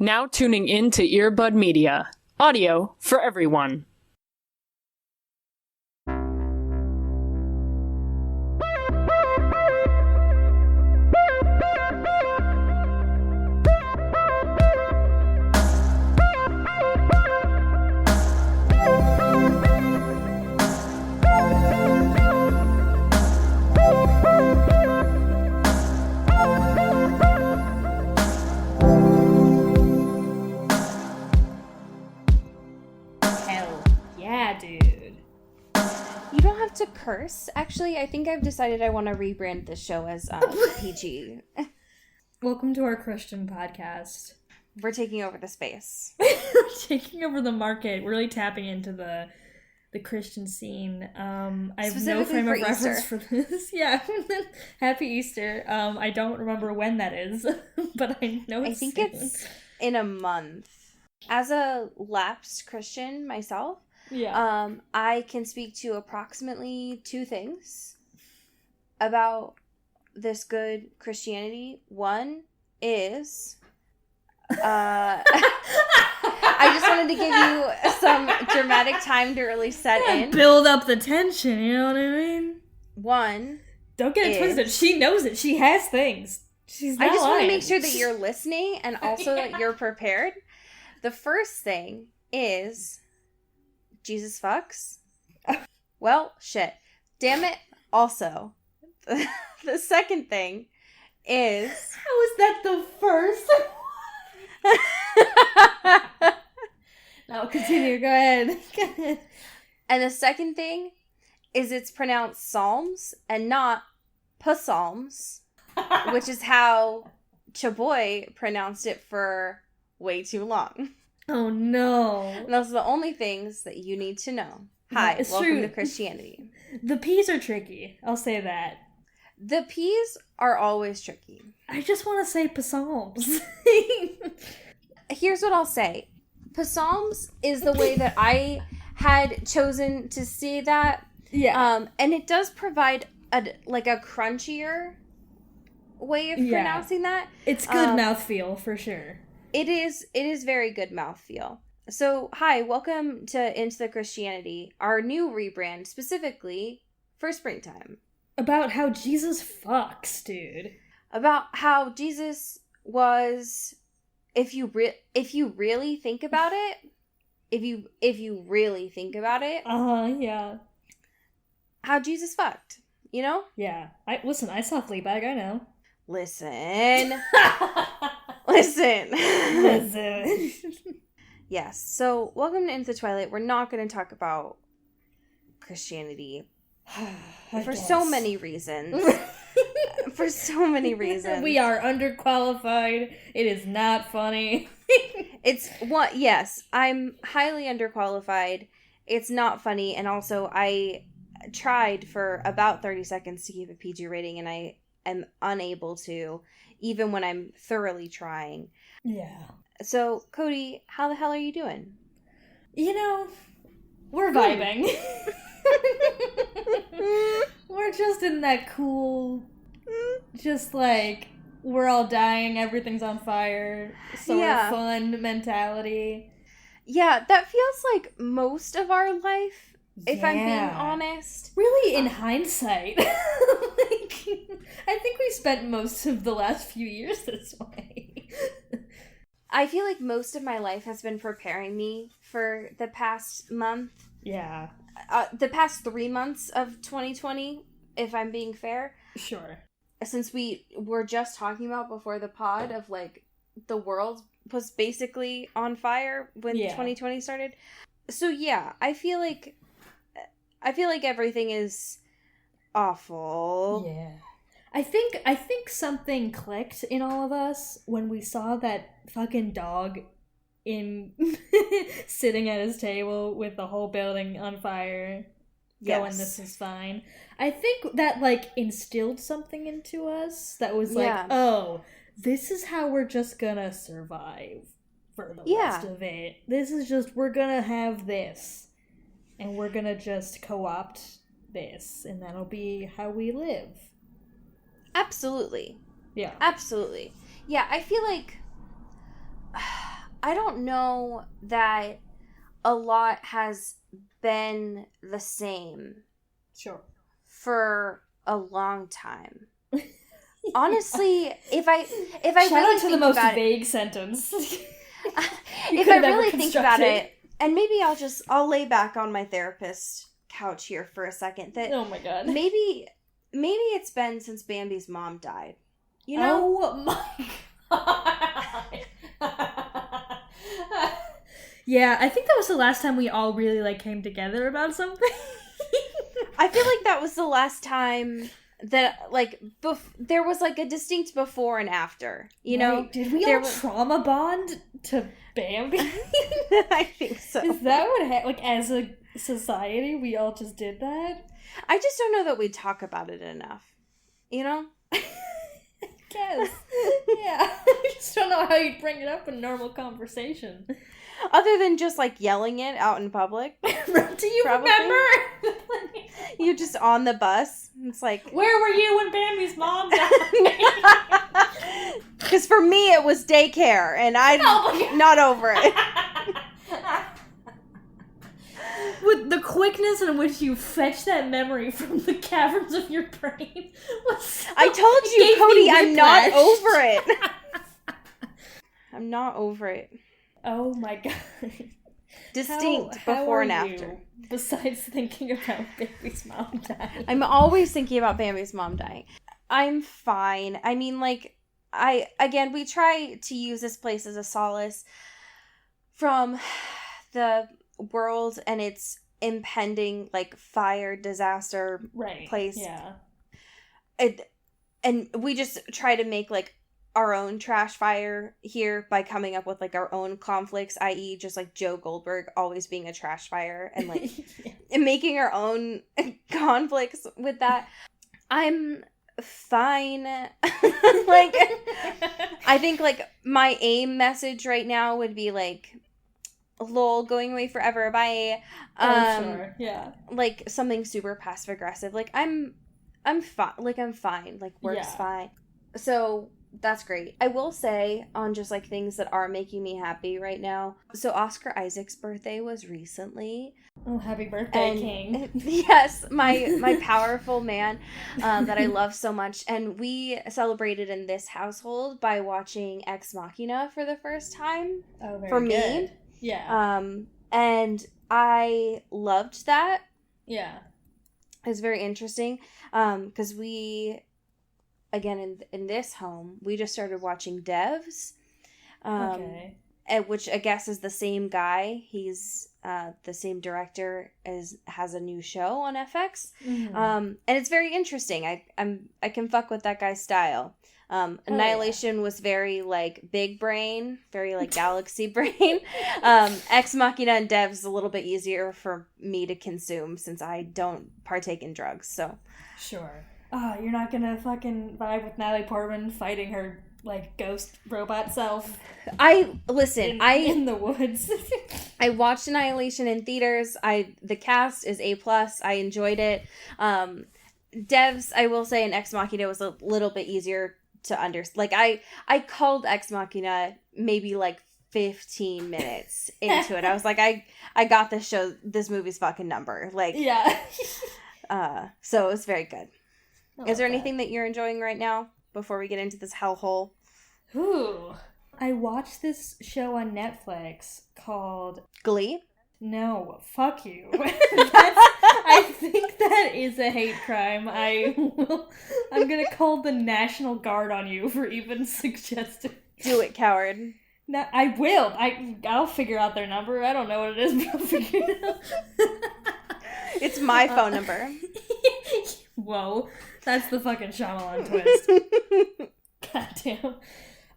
Now tuning in to Earbud Media. Audio for everyone. To curse. Actually, I think I've decided I want to rebrand this show as PG. Welcome to our Christian podcast. We're taking over the space. We're taking over the market. We're really tapping into the Christian scene. I have no frame of reference for this. Yeah. Happy Easter. I don't remember when that is, but I know it's I think soon. it's in a month. As a lapsed Christian myself, yeah. I can speak to approximately two things about this good Christianity. One is, I just wanted to give you some dramatic time to really set in. Build up the tension, you know what I mean? One. Don't get it twisted. She knows it. She has things. She's not I just want to lying. make sure that you're listening and also that you're prepared. The first thing is... Jesus fucks? Well, shit. Damn it. Also, the second thing is... How is that the first? No, continue. Go ahead. And the second thing is it's pronounced Psalms and not Psalms, which is how Chaboy pronounced it for way too long. Oh, no. And those are the only things that you need to know. Hi, it's welcome true. to Christianity. The P's are tricky. I'll say that. The P's are always tricky. I just want to say psalms. Here's what I'll say. Psalms is the way that I had chosen to see that. Yeah. And it does provide a crunchier way of pronouncing that. It's good mouthfeel for sure. It is very good mouthfeel. So, hi, welcome to Into the Christianity, our new rebrand specifically for springtime. About how Jesus fucks, dude. About how Jesus was, if you really think about it, Yeah. how Jesus fucked, you know? Yeah. I saw Fleabag, I know. Listen. Yes. So, welcome to Into the Twilight. We're not going to talk about Christianity for so many reasons. For so many reasons. We are underqualified. It is not funny. Yes, I'm highly underqualified. It's not funny. And also, I tried for about 30 seconds to keep a PG rating, and I am unable to, even when I'm thoroughly trying. Yeah. So, Cody, how the hell are you doing? You know, we're vibing. We're just in that cool, just like, we're all dying, everything's on fire, sort of fun mentality. Yeah, that feels like most of our life, if I'm being honest. Really, in hindsight. I think we spent most of the last few years this way. I feel like most of my life has been preparing me for the past month. Yeah. The past 3 months of 2020, if I'm being fair. Sure. Since we were just talking about before the pod of, like, the world was basically on fire when 2020 started. So, yeah, I feel like everything is awful. Yeah. I think something clicked in all of us when we saw that fucking dog sitting at his table with the whole building on fire. Going, this is fine. I think that, like, instilled something into us that was like, oh, this is how we're just gonna survive for the rest of it. This is just, we're gonna have this. And we're gonna just co-opt this. And that'll be how we live. Absolutely. Yeah. Absolutely. Yeah, I feel like I don't know that a lot has been the same. Sure. For a long time. Honestly, if I Shout really out to think the most about vague sentence. If I really think about it, and maybe I'll lay back on my therapist couch here for a second. That oh my god. Maybe it's been since Bambi's mom died. You know? Oh my god. Yeah, I think that was the last time we all really like came together about something. I feel like that was the last time that like there was like a distinct before and after. You know? Did we all trauma bond to Bambi? I think so. Is that what like as a society we all just did that? I just don't know that we talk about it enough. You know? Guess. Yeah. I just don't know how you'd bring it up in normal conversation. Other than just like yelling it out in public. Do you remember? You just on the bus. It's like, where were you when Bambi's mom died? Because for me it was daycare and I'm not over it. With the quickness in which you fetch that memory from the caverns of your brain. I told you, Cody, I'm not over it. I'm not over it. Oh my god. Distinct before and after. Besides thinking about Bambi's mom dying. I'm always thinking about Bambi's mom dying. I'm fine. I mean, like, we try to use this place as a solace from the world and its impending, like, fire disaster place. Yeah. And we just try to make, like, our own trash fire here by coming up with like our own conflicts, i.e. just like Joe Goldberg always being a trash fire and like and making our own conflicts with that. I'm fine. Like I think like my aim message right now would be like lol, going away forever, bye. Sure. Yeah. Like something super passive aggressive. Like I'm fine. Like I'm fine. Like work's fine. So that's great. I will say on just like things that are making me happy right now. So Oscar Isaac's birthday was recently. Oh, happy birthday, King. Yes, my powerful man that I love so much. And we celebrated in this household by watching Ex Machina for the first time. Oh, very for good. Me. Yeah. And I loved that. Yeah. It was very interesting. Because we... Again, in this home, we just started watching Devs, which I guess is the same guy. He's the same director has a new show on FX, and it's very interesting. I can fuck with that guy's style. Annihilation was very like big brain, very like galaxy brain. Ex Machina and Devs is a little bit easier for me to consume since I don't partake in drugs. So sure. Oh, you're not gonna fucking vibe with Natalie Portman fighting her, like, ghost robot self? In the woods. I watched Annihilation in theaters. The cast is A+. I enjoyed it. Devs, I will say, in Ex Machina was a little bit easier to understand. Like, I called Ex Machina maybe, like, 15 minutes into it. I was like, I got this movie's fucking number. Like, yeah. So it was very good. Is there anything that you're enjoying right now before we get into this hellhole? Ooh. I watched this show on Netflix called... Glee? No, fuck you. I think that is a hate crime. I'm gonna call the National Guard on you for even suggesting... Do it, coward. No, I will. I'll figure out their number. I don't know what it is, but I'll figure it out. It's my phone number. Whoa. That's the fucking Shyamalan twist. Goddamn.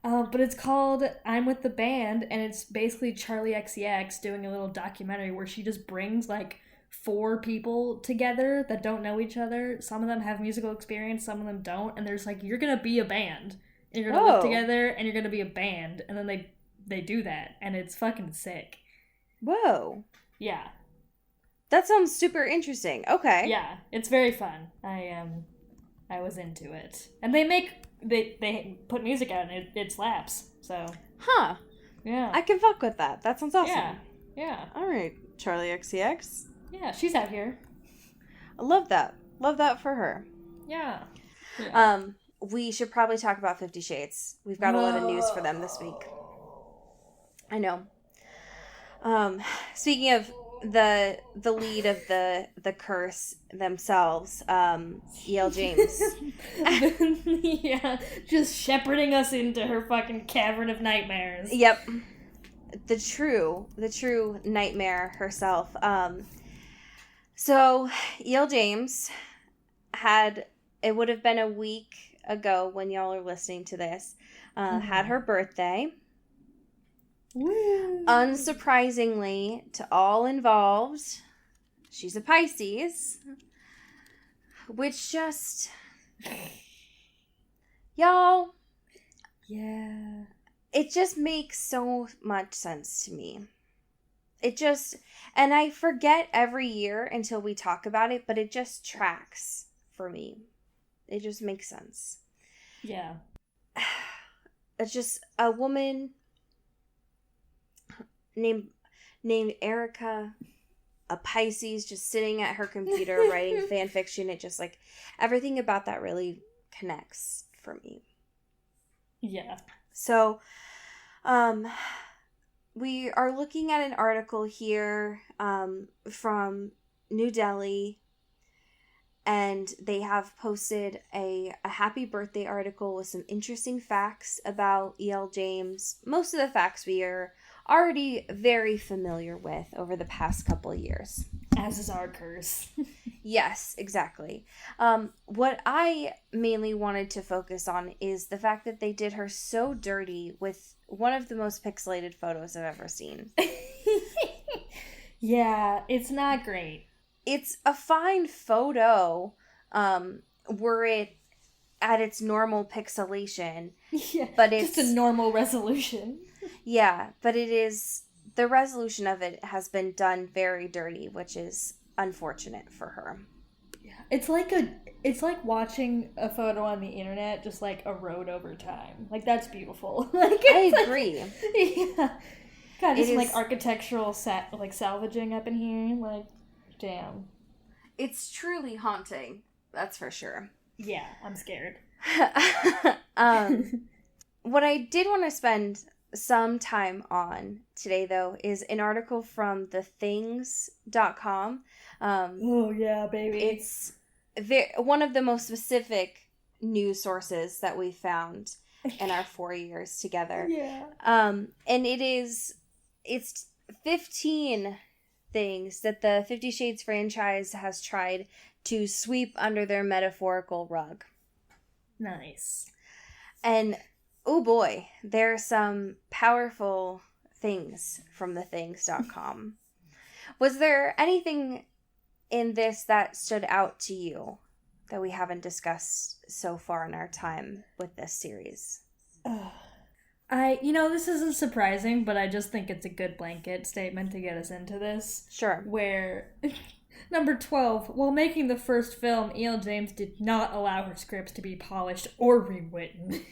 But it's called I'm With the Band, and it's basically Charlie XCX doing a little documentary where she just brings, like, 4 people together that don't know each other. Some of them have musical experience, some of them don't, and there's, like, you're gonna be a band. And you're gonna live together, and you're gonna be a band. And then they do that, and it's fucking sick. Whoa. Yeah. That sounds super interesting. Okay. Yeah, it's very fun. I was into it. And they put music out and it slaps, so. Huh. Yeah. I can fuck with that. That sounds awesome. Yeah. Yeah. All right, Charlie XCX. Yeah, she's out here. I love that. Love that for her. Yeah. We should probably talk about 50 Shades. We've got a lot of news for them this week. I know. Speaking of the lead of the curse themselves, E.L. James. Yeah, just shepherding us into her fucking cavern of nightmares. Yep. The true nightmare herself. So E.L. James it would have been a week ago when y'all are listening to this, had her birthday. Woo. Unsurprisingly to all involved, she's a Pisces, which just, y'all, Yeah. it just makes so much sense to me. And I forget every year until we talk about it, but it just tracks for me. It just makes sense. Yeah. It's just a woman named Erica, a Pisces, just sitting at her computer writing fan fiction. It just, like, everything about that really connects for me. Yeah. So, we are looking at an article here from New Delhi, and they have posted a happy birthday article with some interesting facts about E.L. James. Most of the facts we are already very familiar with over the past couple of years. As is our curse. Yes, exactly. What I mainly wanted to focus on is the fact that they did her so dirty with one of the most pixelated photos I've ever seen. Yeah, it's not great. It's a fine photo, were it at its normal pixelation. Yeah, but it's just a normal resolution. Yeah, but the resolution of it has been done very dirty, which is unfortunate for her. Yeah, it's like watching a photo on the internet just like erode over time. Like, that's beautiful. I agree. Yeah. God, It it's like is- architectural salvaging up in here. Like, damn. It's truly haunting, that's for sure. Yeah, I'm scared. What I did want to spend some time on today, though, is an article from thethings.com. Oh, yeah, baby. It's one of the most specific news sources that we found in our 4 years together. Yeah. And it's 15 things that the 50 Shades franchise has tried to sweep under their metaphorical rug. Nice. And oh boy, there are some powerful things from thethings.com. Was there anything in this that stood out to you that we haven't discussed so far in our time with this series? This isn't surprising, but I just think it's a good blanket statement to get us into this. Sure. Where, number 12, while making the first film, E.L. James did not allow her scripts to be polished or rewritten.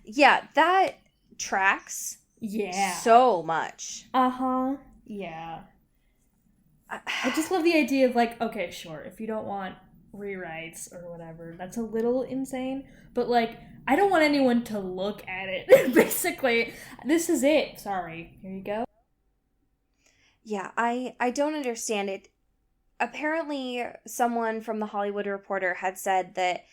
Yeah, that tracks Yeah. so much. Uh-huh. Yeah. I just love the idea of, like, okay, sure, if you don't want rewrites or whatever, that's a little insane, but, like, I don't want anyone to look at it. Basically, this is it. Sorry. Here you go. Yeah, I don't understand it. Apparently, someone from the Hollywood Reporter had said that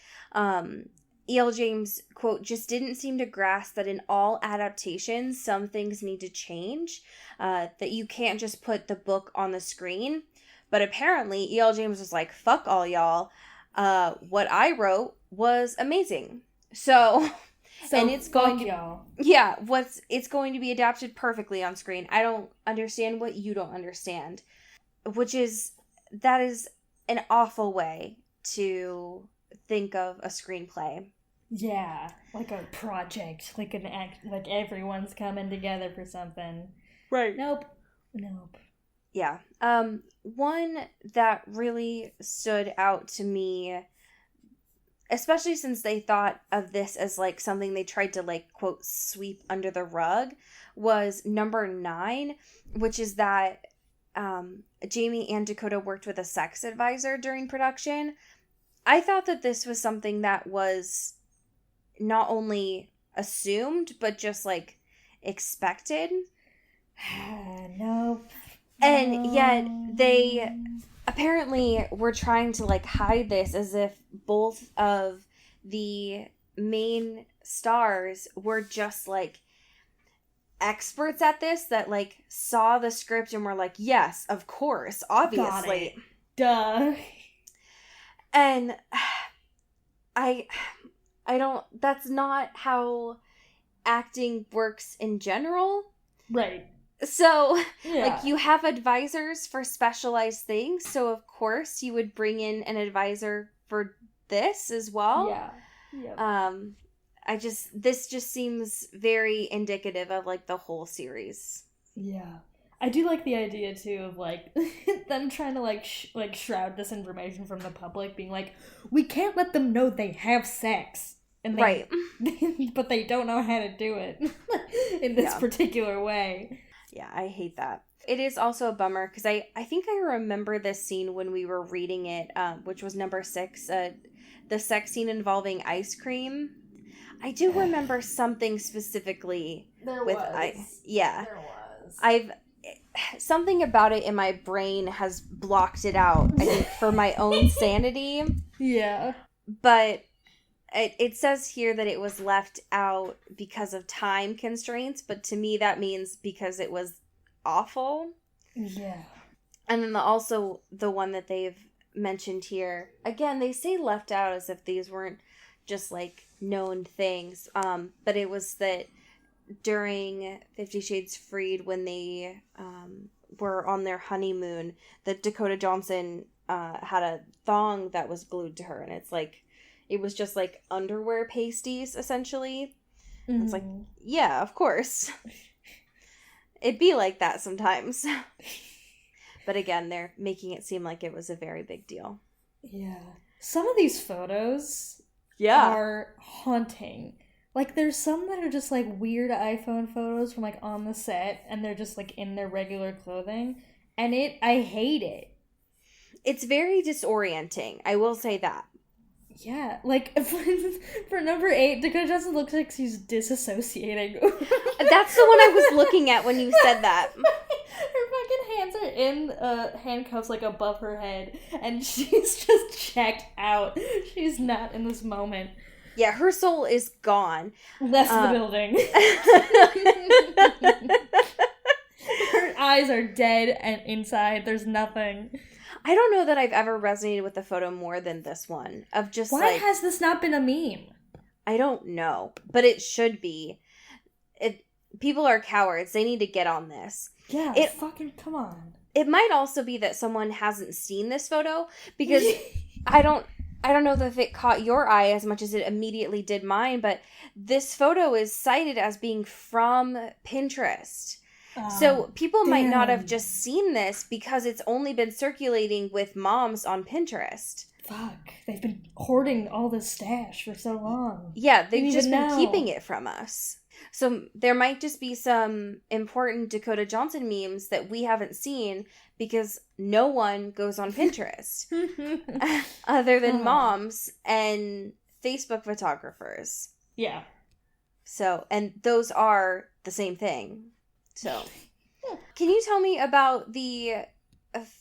E.L. James, quote, just didn't seem to grasp that in all adaptations, some things need to change, that you can't just put the book on the screen. But apparently, E.L. James was like, fuck all y'all. What I wrote was amazing. So and it's going to, y'all. Yeah, it's going to be adapted perfectly on screen. I don't understand what you don't understand, that is an awful way to think of a screenplay. Yeah, like a project, like an act, like everyone's coming together for something. Right. Nope. Yeah. One that really stood out to me especially since they thought of this as, like, something they tried to, like, quote, sweep under the rug, was number 9, which is that Jamie and Dakota worked with a sex advisor during production. I thought that this was something that was not only assumed, but just, like, expected. Nope. And yet they apparently were trying to, like, hide this as if both of the main stars were just, like, experts at this, that, like, saw the script and were like, yes, of course, obviously. Duh. And I don't, that's not how acting works in general. Right. So, Yeah. like, you have advisors for specialized things, so of course you would bring in an advisor for this as well. Yeah. Yep. This just seems very indicative of, like, the whole series. Yeah. I do like the idea, too, of, like, them trying to, like, shroud this information from the public, being like, we can't let them know they have sex. And they, right. But they don't know how to do it in this particular way. Yeah, I hate that. It is also a bummer, because I think I remember this scene when we were reading it, which was number 6, the sex scene involving ice cream. I do remember something specifically There with was. Yeah. There was. Something about it in my brain has blocked it out, I think, for my own sanity. Yeah. But it says here that it was left out because of time constraints, but to me that means because it was awful. Yeah. And then also the one that they've mentioned here, again, they say left out as if these weren't just, like, known things, but it was that during 50 Shades Freed, when they were on their honeymoon, that Dakota Johnson had a thong that was glued to her, and it's like, it was just, like, underwear pasties, essentially. Mm-hmm. It's like, yeah, of course. It'd be like that sometimes. But again, they're making it seem like it was a very big deal. Yeah. Some of these photos Yeah. are haunting. Like, there's some that are just, like, weird iPhone photos from, like, on the set, and they're just, like, in their regular clothing. And I hate it. It's very disorienting, I will say that. Yeah, like, for number 8, Dakota Johnson looks like she's disassociating. That's the one I was looking at when you said that. Her fucking hands are in handcuffs, like, above her head, and she's just checked out. She's not in this moment. Yeah, her soul is gone. Left the building. Her eyes are dead, and inside there's nothing. I don't know that I've ever resonated with the photo more than this one. Of just, why has this not been a meme? I don't know, but it should be. People are cowards. They need to get on this. Yeah, fucking come on. It might also be that someone hasn't seen this photo, because I don't know if it caught your eye as much as it immediately did mine, but this photo is cited as being from Pinterest. So people might not have just seen this because it's only been circulating with moms on Pinterest. Fuck. They've been hoarding all this stash for so long. Yeah, they've just been keeping it from us. So there might just be some important Dakota Johnson memes that we haven't seen because no one goes on Pinterest other than moms and Facebook photographers. Yeah. So, and those are the same thing. So, can you tell me about the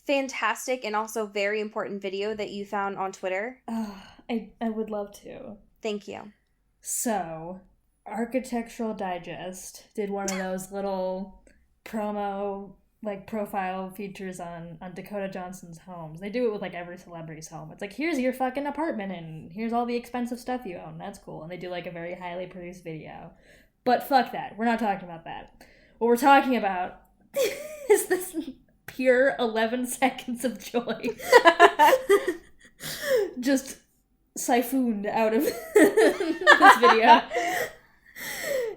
fantastic and also very important video that you found on Twitter? I would love to. Thank you. So, Architectural Digest did one of those little promo, like, profile features on Dakota Johnson's homes. They do it with, like, every celebrity's home. It's like, here's your fucking apartment and here's all the expensive stuff you own. That's cool. And they do, like, a very highly produced video. But fuck that. We're not talking about that. What we're talking about is this pure 11 seconds of joy. Just siphoned out of this video.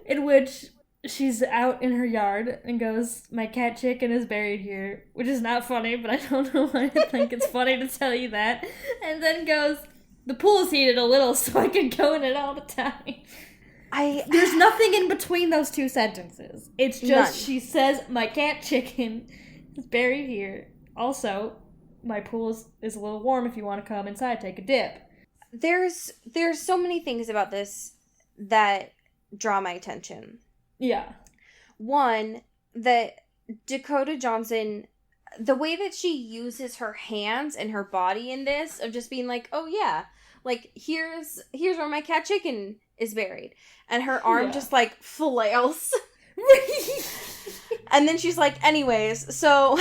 In which she's out in her yard and goes, "My cat Chicken is buried here," which is not funny, but I don't know why I think it's funny to tell you that. And then goes, The pool's heated a little, so I can go in it all the time. There's nothing in between those two sentences. It's just she says, my cat chicken is buried here. Also, my pool is a little warm if you want to come inside, take a dip. There's so many things about this that draw my attention. Yeah. One, that Dakota Johnson, the way that she uses her hands and her body in this, of just being like, oh yeah, like here's where my cat chicken is buried. And her arm just like flails. And then she's like, anyways, so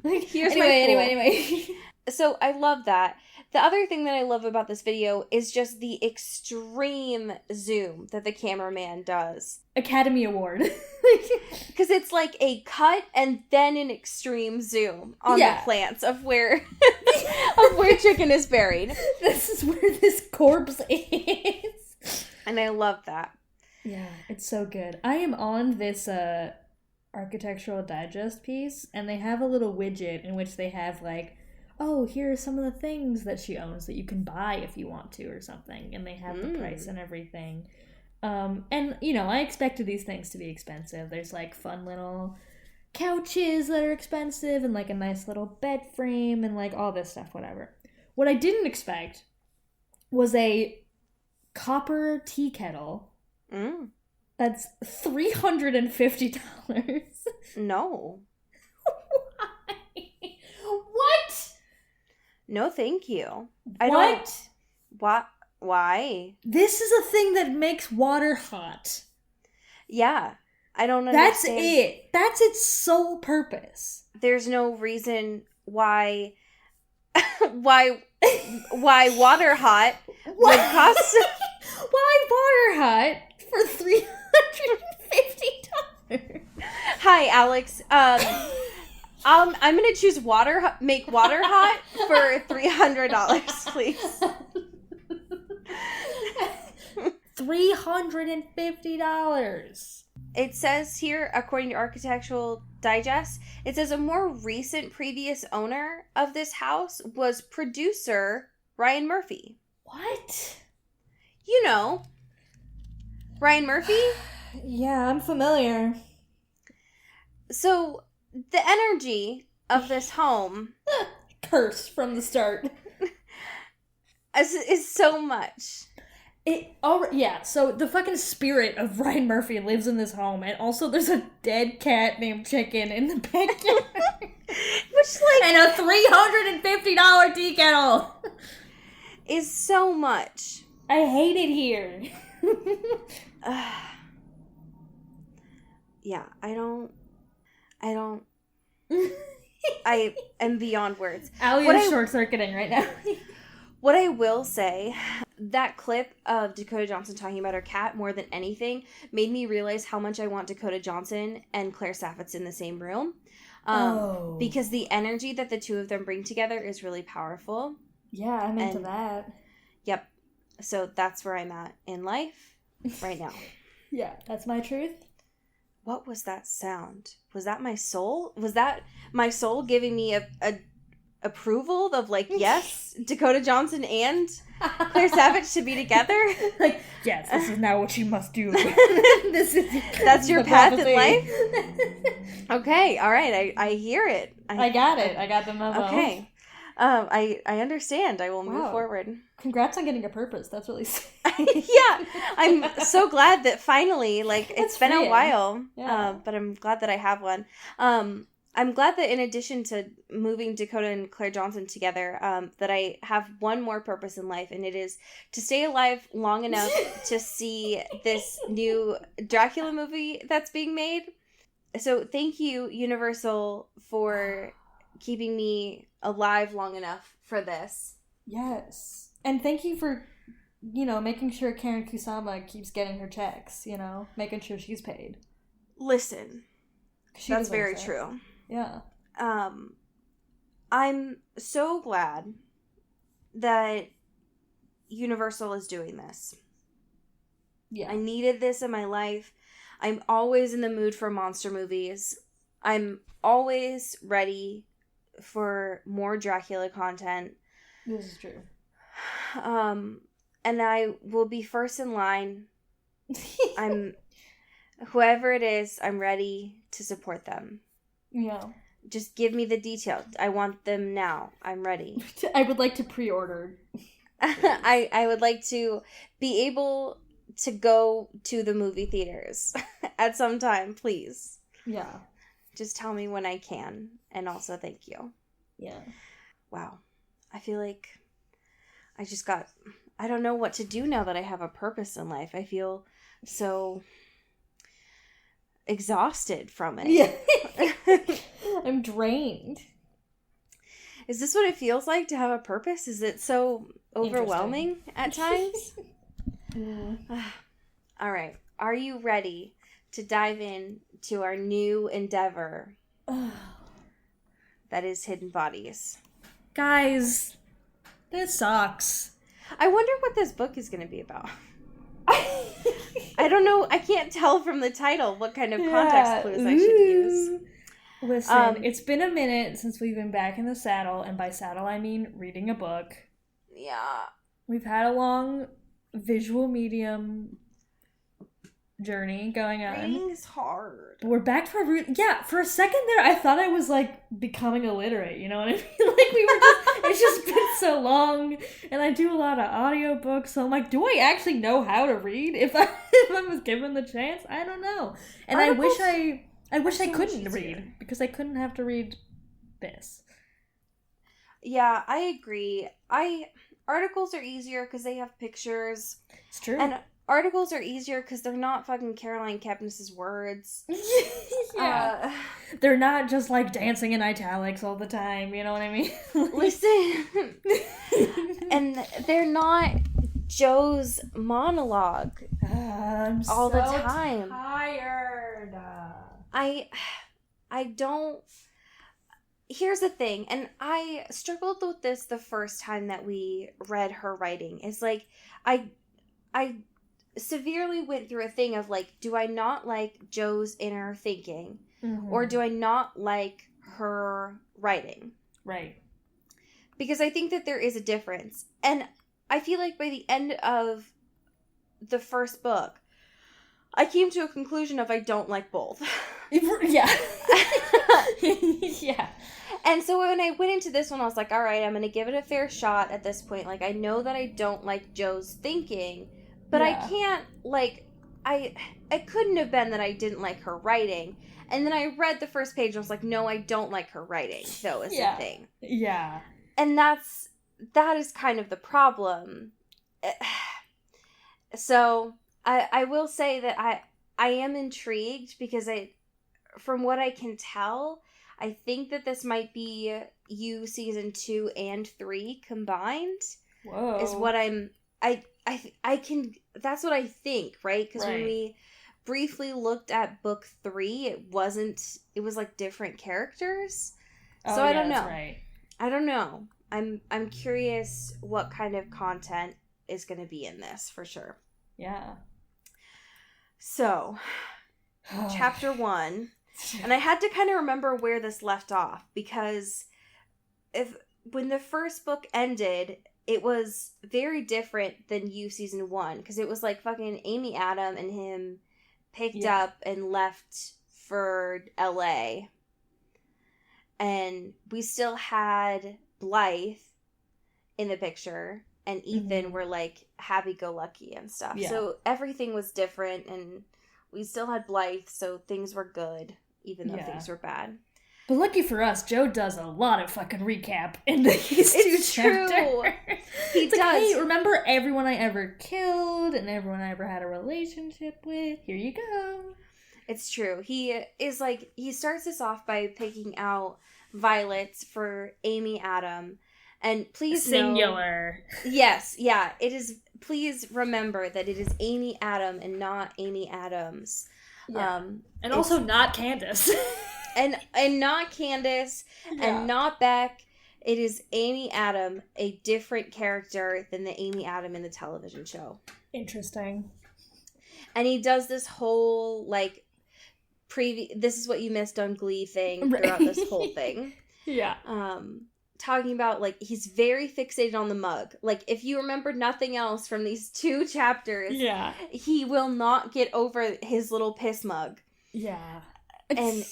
here's my pool. Anyway. So I love that. The other thing that I love about this video is just the extreme zoom that the cameraman does. Academy Award. Because it's like a cut and then an extreme zoom on the plants of where chicken is buried. This is where this corpse is. And I love that. Yeah, it's so good. I am on this Architectural Digest piece, and they have a little widget in which they have like, oh, here are some of the things that she owns that you can buy if you want to or something. And they have the price and everything. And, you know, I expected these things to be expensive. There's, like, fun little couches that are expensive and, like, a nice little bed frame and, like, all this stuff, whatever. What I didn't expect was a copper tea kettle that's $350. No. Why? What? No, thank you. Why? This is a thing that makes water hot. Yeah. I don't understand. That's it. That's its sole purpose. There's no reason why water hot would cost Why water hot for $350? Hi, Alex. I'm gonna choose make water hot for $300, please. $350. It says here, according to Architectural Digest, it says a more recent previous owner of this house was producer Ryan Murphy. What? You know, Ryan Murphy? Yeah, I'm familiar. So, the energy of this home... Cursed from the start. is so much. So the fucking spirit of Ryan Murphy lives in this home, and also there's a dead cat named Chicken in the backyard. And a $350 tea kettle. Is so much. I hate it here. Yeah, I am beyond words. Allie is short-circuiting right now. What I will say, that clip of Dakota Johnson talking about her cat more than anything made me realize how much I want Dakota Johnson and Claire Saffitz in the same room. Because the energy that the two of them bring together is really powerful. Yeah, I'm into that. Yep. So that's where I'm at in life right now. Yeah, that's my truth. What was that sound? Was that my soul? Was that my soul giving me a approval of like, yes, Dakota Johnson and Claire Savage should be together? Like, yes, this is now what you must do. That's your path in life? Okay, all right, I hear it. I got it. I got the memo. Okay. I understand. I will move forward. Congrats on getting a purpose. That's really Yeah, I'm so glad that finally, like, it's been a while, but I'm glad that I have one. I'm glad that in addition to moving Dakota and Claire Johnson together, that I have one more purpose in life, and it is to stay alive long enough to see this new Dracula movie that's being made. So thank you, Universal, for keeping me alive long enough for this. Yes. And thank you for, making sure Karen Kusama keeps getting her checks, making sure she's paid. Listen, that's very true. Yeah. I'm so glad that Universal is doing this. Yeah. I needed this in my life. I'm always in the mood for monster movies. I'm always ready for more Dracula content. This is true. And I will be first in line. Whoever it is, I'm ready to support them. Yeah. Just give me the details. I want them now. I'm ready. I would like to pre-order. I would like to be able to go to the movie theaters at some time, please. Yeah. Just tell me when I can. And also, thank you. Yeah. Wow. I feel like I don't know what to do now that I have a purpose in life. I feel so exhausted from it. Yeah. I'm drained. Is this what it feels like to have a purpose? Is it so overwhelming at times? All right. Are you ready to dive in to our new endeavor that is Hidden Bodies? Guys, this sucks. I wonder what this book is going to be about. I don't know. I can't tell from the title what kind of context clues I should use. Listen, it's been a minute since we've been back in the saddle, and by saddle I mean reading a book. Yeah. We've had a long visual medium journey going on. Reading is hard. But we're back to our root. Yeah, for a second there, I thought I was like becoming illiterate. You know what I mean? Like we were just. It's just been so long, and I do a lot of audiobooks, so I'm like, do I actually know how to read? If I was given the chance, I don't know. And Articles I wish I so couldn't much easier. read because I couldn't have to read this. Yeah, I agree. Articles are easier because they have pictures. It's true. And articles are easier because they're not fucking Caroline Kepnes's words. Yeah. They're not just like dancing in italics all the time, you know what I mean? Listen. And they're not Joe's monologue I'm all so the time. Tired. I don't. Here's the thing, and I struggled with this the first time that we read her writing. It's like I severely went through a thing of like, do I not like Joe's inner thinking, or do I not like her writing? Right. Because I think that there is a difference, and I feel like by the end of the first book, I came to a conclusion of I don't like both. Yeah. Yeah. And so when I went into this one, I was like, all right, I'm going to give it a fair shot at this point. Like, I know that I don't like Joe's thinking, but Yeah. I can't, like, I couldn't have been that I didn't like her writing. And then I read the first page and I was like, no, I don't like her writing, though, is the thing. Yeah. And that is kind of the problem. So I will say that I am intrigued because from what I can tell, I think that this might be You season 2 and 3 combined. Whoa. Is what I can, that's what I think, right? Because when we briefly looked at book 3, it was like different characters. So I don't know. That's right. I don't know. I'm curious what kind of content is going to be in this for sure. Yeah. So, chapter 1, and I had to kind of remember where this left off because when the first book ended, it was very different than You season 1 because it was like fucking Amy Adam and him picked up and left for LA, and we still had Blythe in the picture and Ethan were like happy-go-lucky and stuff. Yeah. So everything was different, and we still had Blythe, so things were good, even though things were bad. But lucky for us, Joe does a lot of fucking recap in these two chapters. True. He does. Like, hey, remember everyone I ever killed and everyone I ever had a relationship with? Here you go. It's true. He is like, he starts this off by picking out violets for Amy Adam. And please Singular. Yes, yeah. It is. Please remember that it is Amy Adam and not Amy Adams. Yeah. And also not Candace. and not Candace and not Beck. It is Amy Adam, a different character than the Amy Adam in the television show. Interesting. And he does this whole like this is what you missed on Glee thing throughout this whole thing. Yeah. talking about, like, he's very fixated on the mug. Like, if you remember nothing else from these 2 chapters, he will not get over his little piss mug. Yeah. And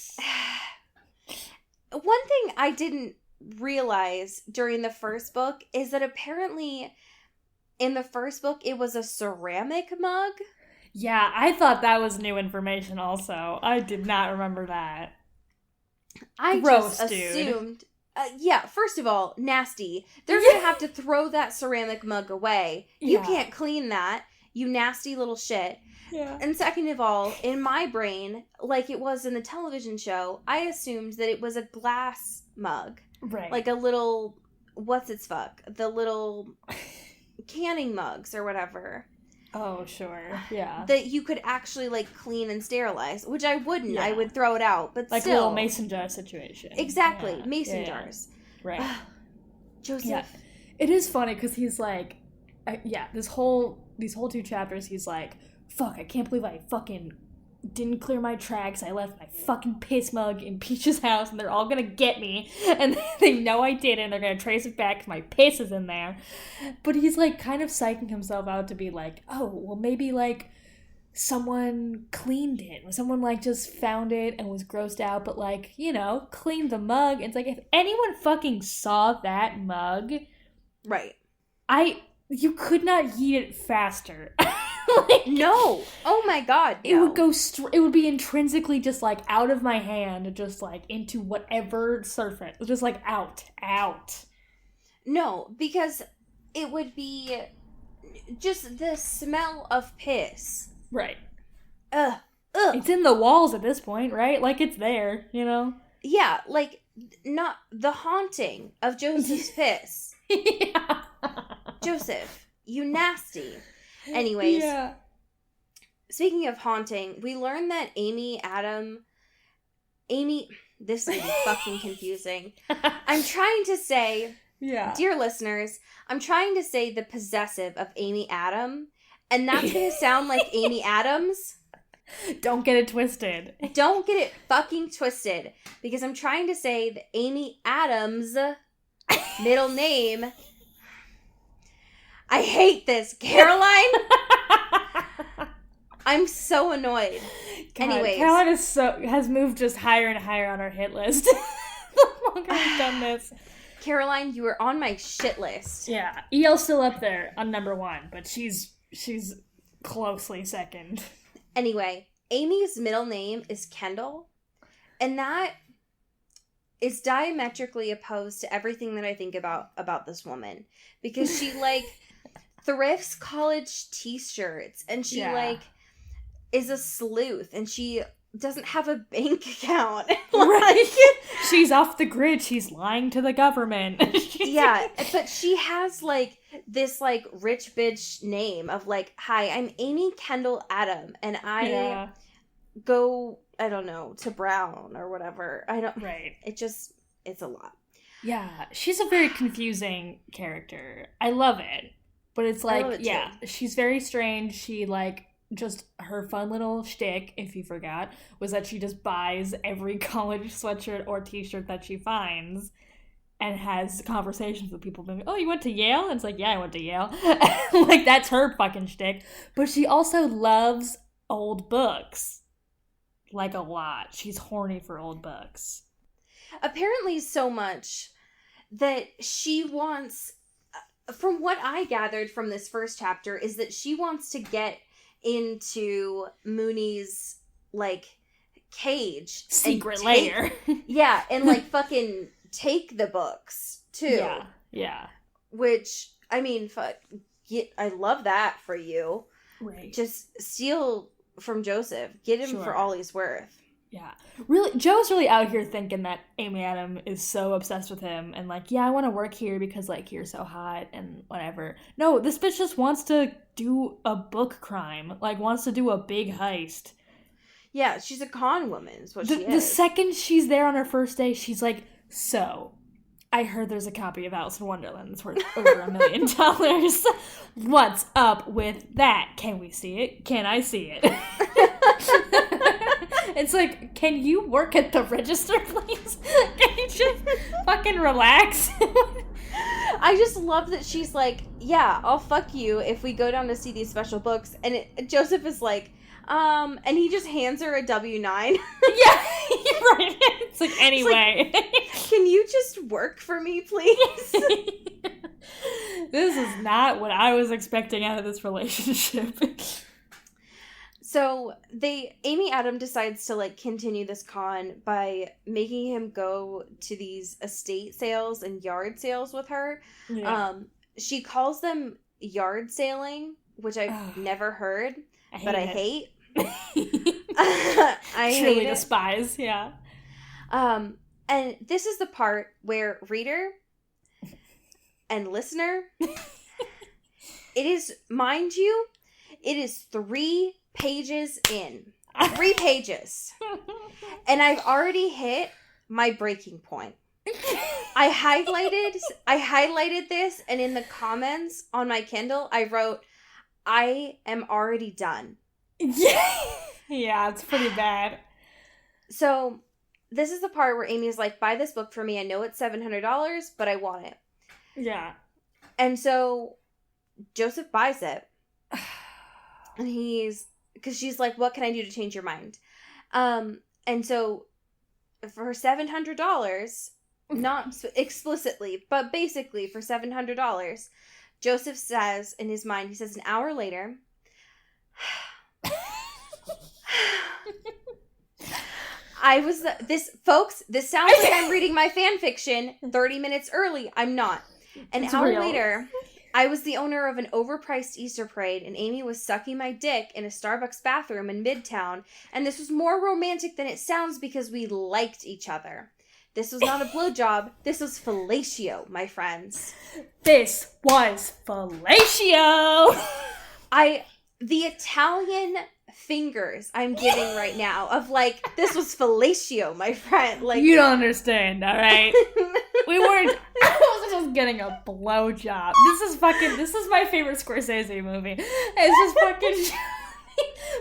one thing I didn't realize during the first book is that apparently in the first book it was a ceramic mug. Yeah, I thought that was new information also. I did not remember that. I Gross, just dude. assumed... first of all, nasty. They're gonna have to throw that ceramic mug away. You can't clean that, you nasty little shit. Yeah. And second of all, in my brain, like it was in the television show, I assumed that it was a glass mug. Right. Like a little, the little canning mugs or whatever. Oh, sure. Yeah. That you could actually, like, clean and sterilize, which I wouldn't. Yeah. I would throw it out, but like still. Like a little mason jar situation. Exactly. Yeah. Mason jars. Right. Joseph. Yeah. It is funny because he's like, these whole 2 chapters, he's like, fuck, I can't believe I fucking didn't clear my tracks. I left my fucking piss mug in Peach's house and they're all gonna get me. And they know I didn't. They're gonna trace it back because my piss is in there. But he's like kind of psyching himself out to be like, oh, well maybe like someone cleaned it. Someone like just found it and was grossed out, but like, you know, cleaned the mug. And it's like, if anyone fucking saw that mug. Right. You could not yeet it faster. Like, no. Oh my god. No. It would go it would be intrinsically just like out of my hand, just like into whatever surface. Just like out. No, because it would be just the smell of piss. Right. Ugh. It's in the walls at this point, right? Like it's there, you know? Yeah, like not the haunting of Joseph's piss. Yeah. Joseph, you nasty. Anyways, yeah. Speaking of haunting, we learned that this is fucking confusing. I'm trying to say, dear listeners, I'm trying to say the possessive of Amy Adam, and that's going to sound like Amy Adams. Don't get it twisted. Don't get it fucking twisted, because I'm trying to say that Amy Adams' middle name... I hate this, Caroline. I'm so annoyed. God, Anyways, Caroline has moved just higher and higher on our hit list. The longer we've done this, Caroline, you were on my shit list. Yeah, EL's still up there on number 1, but she's closely second. Anyway, Amy's middle name is Kendall, and that is diametrically opposed to everything that I think about this woman, because she like thrifts college t-shirts, and she like is a sleuth, and she doesn't have a bank account. Right. She's off the grid. She's lying to the government. Yeah, but she has like this like rich bitch name of like, hi, I'm Amy Kendall Adam, and I go, I don't know, to Brown or whatever. Right. It's a lot. Yeah, she's a very confusing character. I love it. But it's like, she's very strange. She like, just her fun little shtick, if you forgot, was that she just buys every college sweatshirt or t-shirt that she finds and has conversations with people being, oh, you went to Yale? And it's like, yeah, I went to Yale. Like, that's her fucking shtick. But she also loves old books. Like, a lot. She's horny for old books. Apparently so much that she wants, from what I gathered from this first chapter, is that she wants to get into Mooney's, like, cage. Secret lair. Yeah, and, like, fucking take the books, too. Yeah. Which, I mean, I love that for you. Right. Just steal from Joseph. Get him for all he's worth. Yeah. Really, Joe's really out here thinking that Amy Adam is so obsessed with him and like, yeah, I want to work here because like you're so hot and whatever. No, this bitch just wants to do a book crime. Like, wants to do a big heist. Yeah, she's a con woman is what she is. The second she's there on her first day, she's like, so, I heard there's a copy of Alice in Wonderland that's worth over $1 million. What's up with that? Can we see it? Can I see it? It's like, can you work at the register, please? Can you just fucking relax? I just love that she's like, yeah, I'll fuck you if we go down to see these special books. And Joseph is like, and he just hands her a W-9. Yeah, you're right. It's like, anyway. It's like, can you just work for me, please? This is not what I was expecting out of this relationship. So Amy Adam decides to like continue this con by making him go to these estate sales and yard sales with her. Yeah. She calls them yard sailing, which I've never heard, but I hate. I truly hate despise, yeah. And this is the part where reader and listener, it is, mind you, it is 3 pages in. 3 pages. And I've already hit my breaking point. I highlighted this, and in the comments on my Kindle, I wrote, I am already done. Yeah, it's pretty bad. So, this is the part where Amy's like, buy this book for me. I know it's $700, but I want it. Yeah. And so, Joseph buys it. And because she's like, what can I do to change your mind? And so, for $700, not explicitly, but basically for $700, Joseph says in his mind, he says, an hour later, this sounds like I'm reading my fan fiction 30 minutes early. I'm not. An hour later, I was the owner of an overpriced Easter parade, and Amy was sucking my dick in a Starbucks bathroom in Midtown, and this was more romantic than it sounds because we liked each other. This was not a blowjob. This was fellatio, my friends. This was fellatio! The Italian fingers I'm giving right now of like, this was fellatio, my friend. Like, you don't understand, alright? I wasn't just getting a blowjob. This is my favorite Scorsese movie. It's just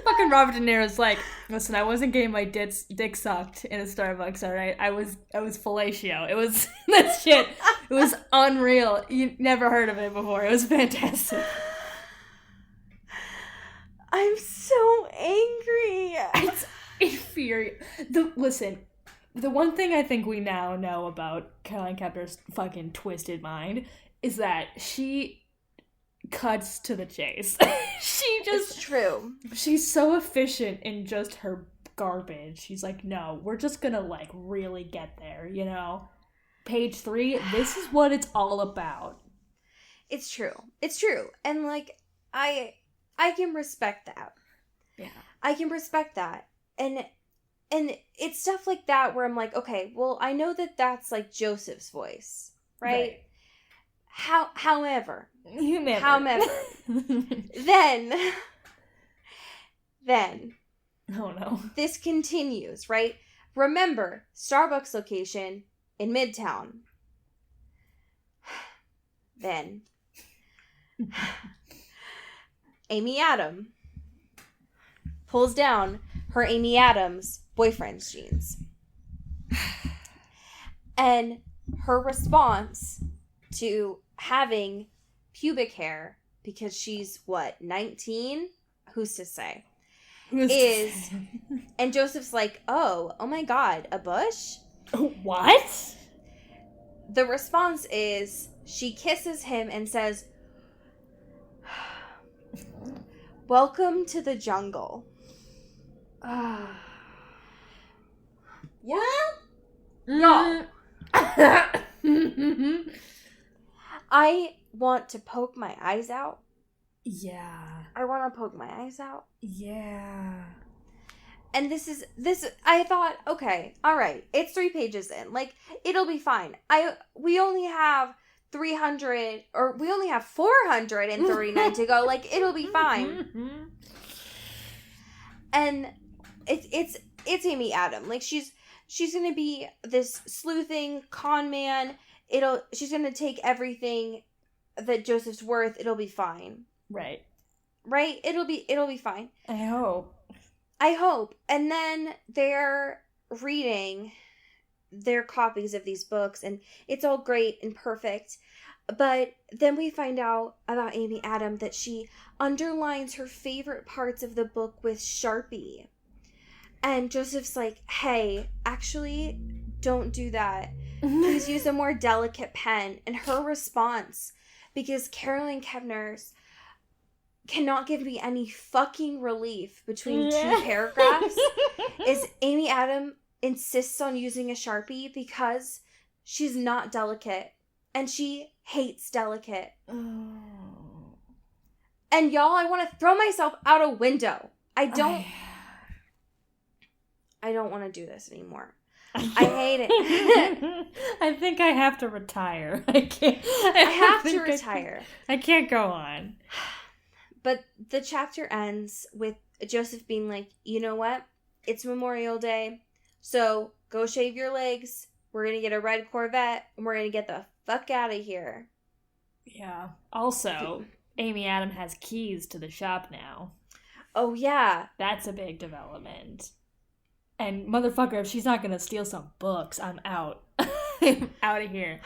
fucking Robert De Niro's like, listen, I wasn't getting my dick sucked in a Starbucks, alright? I was fellatio. It was, that shit, it was unreal. You never heard of it before. It was fantastic. I'm so angry. It's infuriating. Listen, the one thing I think we now know about Caroline Kepner's fucking twisted mind is that she cuts to the chase. It's true. She's so efficient in just her garbage. She's like, no, we're just gonna like really get there, you know? Page 3, this is what it's all about. It's true. And like, I can respect that. Yeah. I can respect that. And it's stuff like that where I'm like, okay, well, I know that that's like Joseph's voice, right? However, then, oh no, this continues, right? Remember, Starbucks location in Midtown. Then, Amy Adam pulls down her Amy Adams boyfriend's jeans. And her response to having pubic hair, because she's, 19? Who's to say? And Joseph's like, oh my God, a bush? What? The response is, she kisses him and says, welcome to the jungle. Yeah? No. I want to poke my eyes out. Yeah. I want to poke my eyes out. Yeah. And I thought, okay, all right, it's 3 pages in. Like, it'll be fine. We only have 300, or we only have 439 to go. Like, it'll be fine. And it's Amy Adam. Like, she's gonna be this sleuthing con man. She's gonna take everything that Joseph's worth. It'll be fine. Right. It'll be fine. I hope. I hope. And then they're reading their copies of these books, and it's all great and perfect. But then we find out about Amy Adam that she underlines her favorite parts of the book with Sharpie. And Joseph's like, hey, actually, don't do that. Please use a more delicate pen. And her response, because Caroline Kepner's cannot give me any fucking relief between two paragraphs, is Amy Adam insists on using a Sharpie because she's not delicate. And she hates delicate. Oh. And y'all, I want to throw myself out a window. I don't want to do this anymore. I hate it. I think I have to retire. I can't. I have to retire. I can't go on. But the chapter ends with Joseph being like, you know what? It's Memorial Day, so go shave your legs. We're going to get a red Corvette, and we're going to get the fuck out of here. Yeah. Also, Amy Adam has keys to the shop now. Oh, yeah. That's a big development. And motherfucker, if she's not going to steal some books, I'm out. I'm out of here.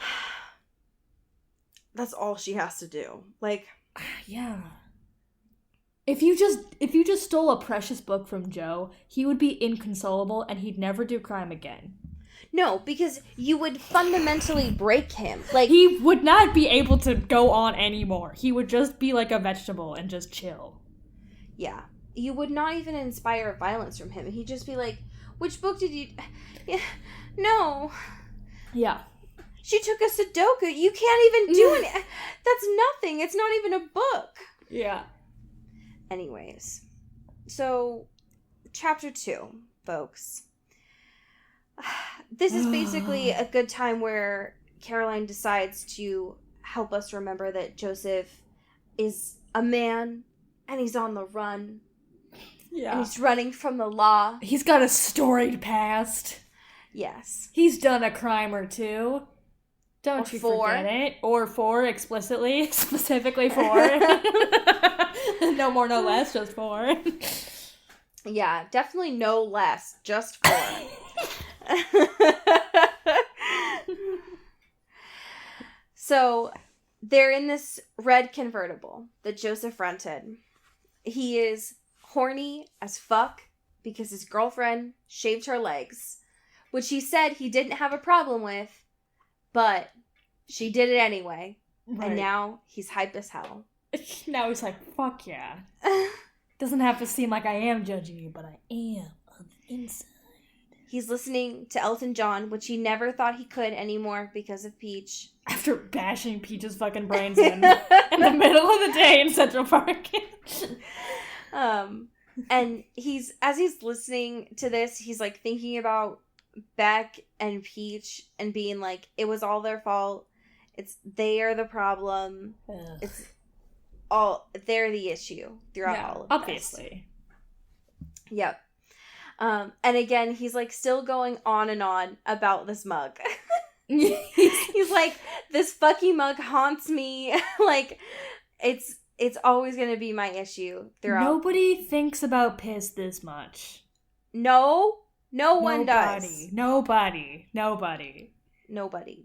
That's all she has to do. Like, yeah. If you just stole a precious book from Joe, he would be inconsolable and he'd never do crime again. No, because you would fundamentally break him. Like, he would not be able to go on anymore. He would just be like a vegetable and just chill. Yeah. You would not even inspire violence from him. He'd just be like, which book did you... Yeah, no. Yeah. She took a Sudoku. You can't even do it. That's nothing. It's not even a book. Yeah. Anyways. So, chapter 2, folks. This is basically a good time where Caroline decides to help us remember that Joseph is a man and he's on the run. Yeah. And he's running from the law. He's got a storied past. Yes. He's done a crime or two. Don't you forget it. Or 4 explicitly. Specifically 4. No more, no less, just 4. Yeah, definitely no less, just 4. So, they're in this red convertible that Joseph rented. He is horny as fuck because his girlfriend shaved her legs, which he said he didn't have a problem with, but she did it anyway. Right. And now he's hype as hell. Now he's like, fuck yeah. Doesn't have to seem like I am judging you, but I am on the inside. He's listening to Elton John, which he never thought he could anymore because of Peach. After bashing Peach's fucking brains in the middle of the day in Central Park. And as he's listening to this, he's like thinking about Beck and Peach and being like, it was all their fault. They are the problem. Ugh. They're the issue throughout all of this. Obviously. Yep. And again, he's like still going on and on about this mug. He's like, this fucking mug haunts me. Like, it's always going to be my issue throughout. Nobody thinks about piss this much. No one does. Nobody.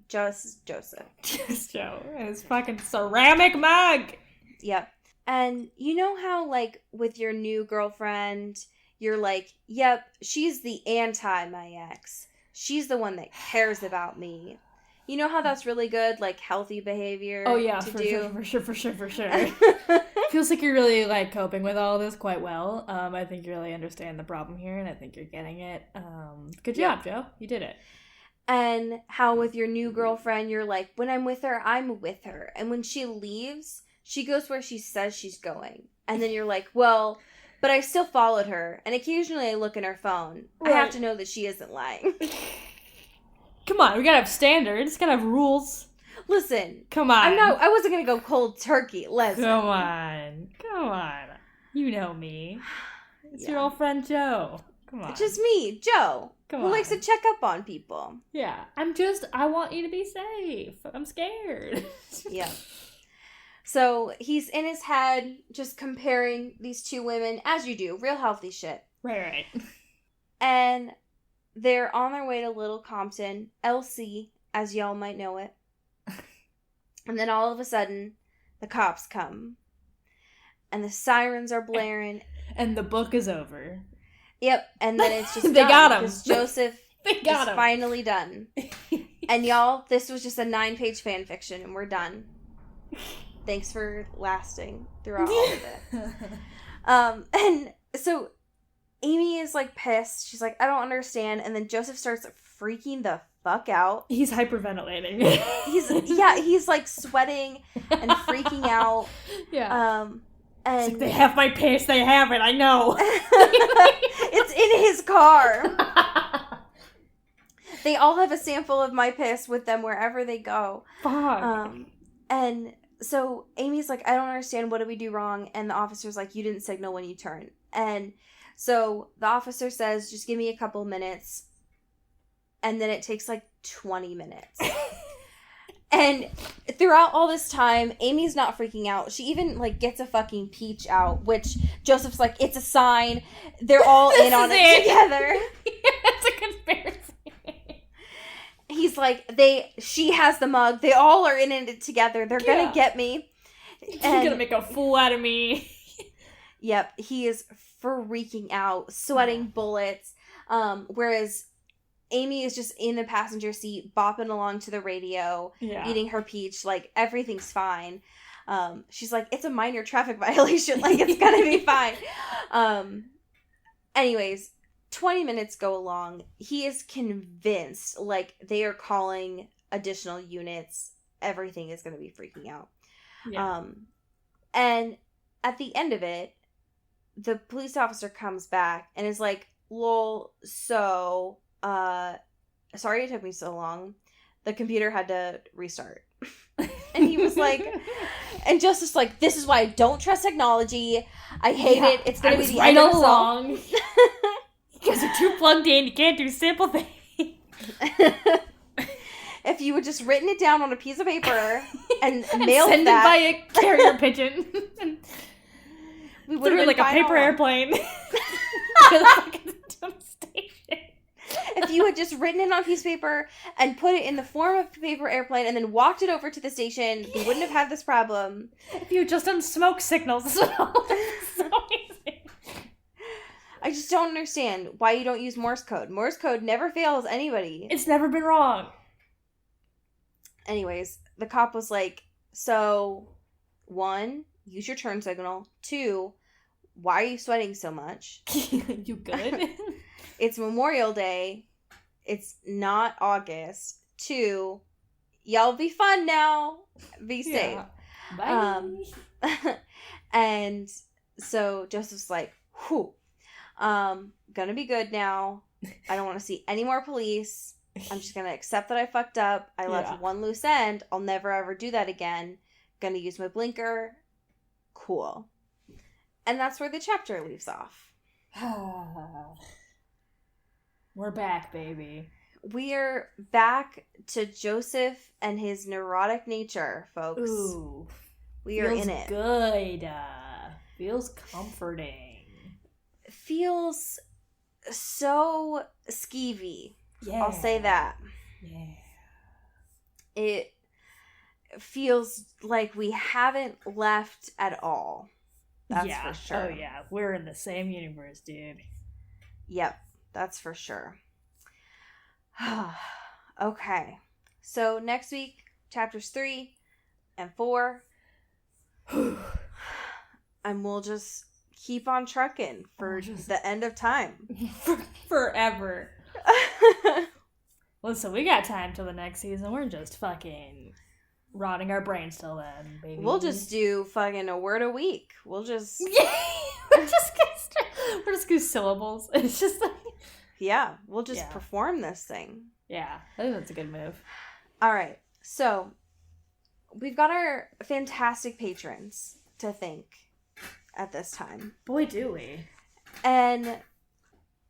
Just Joseph. Just Joe. And his fucking ceramic mug. Yep. And you know how, like, with your new girlfriend, you're like, yep, she's the anti my ex. She's the one that cares about me. You know how that's really good, like, healthy behavior? Oh, yeah, for sure. Feels like you're really, like, coping with all this quite well. I think you really understand the problem here, and I think you're getting it. Good job, Joe. You did it. And how with your new girlfriend, you're like, when I'm with her, I'm with her. And when she leaves, she goes where she says she's going. And then you're like, well, but I still followed her. And occasionally I look in her phone. Right. I have to know that she isn't lying. Come on, we gotta have standards. Gotta have rules. Listen. Come on. I wasn't gonna go cold turkey. Listen. Come on. You know me. It's your old friend Joe. Come on. It's just me, Joe. Who likes to check up on people. Yeah. I want you to be safe. I'm scared. Yeah. So he's in his head just comparing these two women, as you do, real healthy shit. Right. And they're on their way to Little Compton, LC, as y'all might know it. And then all of a sudden, the cops come. And the sirens are blaring. And the book is over. Yep, and then it's just They done, got him. because Joseph is finally done. And y'all, this was just a 9-page fan fiction, and we're done. Thanks for lasting throughout all of it. And so Amy is like pissed. She's like, I don't understand. And then Joseph starts freaking the fuck out. He's hyperventilating. He's like sweating and freaking out. Yeah. And it's like, they have my piss. They have it. I know. It's in his car. They all have a sample of my piss with them wherever they go. Fuck. And so Amy's like, I don't understand. What did we do wrong? And the officer's like, you didn't signal when you turn. And so the officer says, just give me a couple minutes. And then it takes like 20 minutes. And throughout all this time, Amy's not freaking out. She even, like, gets a fucking peach out, which Joseph's like, it's a sign. They're all in on it together. It's a conspiracy. He's like, she has the mug. They all are in it together. They're gonna get me. He's gonna make a fool out of me. Yep, he is freaking out, sweating bullets. Whereas Amy is just in the passenger seat, bopping along to the radio, eating her peach, like, everything's fine. She's like, it's a minor traffic violation, like, it's gonna be fine. Anyways, 20 minutes go along. He is convinced, like, they are calling additional units. Everything is gonna be freaking out. Yeah. And at the end of it, the police officer comes back and is like, lol, so... sorry it took me so long. The computer had to restart. And he was like, and Joseph's like, this is why I don't trust technology. I hate it. It's gonna be the end of the song. You guys are too plugged in. You can't do simple things. If you had just written it down on a piece of paper and mailed send that, it by a carrier pigeon. We would have been like a paper airplane. To the fucking station. If you had just written it on a piece of paper and put it in the form of a paper airplane and then walked it over to the station, we wouldn't have had this problem. If you had just done smoke signals. So easy. I just don't understand why you don't use Morse code. Morse code never fails anybody. It's never been wrong. Anyways, the cop was like, so, 1, use your turn signal. 2, why are you sweating so much? You good? It's Memorial Day. It's not August. 2, y'all be fun now. Be safe. Bye. And so Joseph's like, whew, gonna be good now. I don't want to see any more police. I'm just gonna accept that I fucked up. I left one loose end. I'll never ever do that again. Gonna use my blinker. Cool. And that's where the chapter leaves off. We're back, baby. We're back to Joseph and his neurotic nature, folks. Ooh. We are in it. Good. Feels comforting. Feels so skeevy. Yeah. I'll say that. Yeah. It feels like we haven't left at all. That's for sure. Oh, yeah. We're in the same universe, dude. Yep. That's for sure. Okay. So next week, chapters 3 and 4. And we'll just keep on trucking for the end of time. Forever. Listen, we got time till the next season. We're just fucking rotting our brains till then, baby. We'll just do fucking a word a week. We'll just... we're just gonna syllables. It's just like... Yeah, we'll just perform this thing. Yeah, I think that's a good move. All right, so we've got our fantastic patrons to thank at this time. Boy, do we. And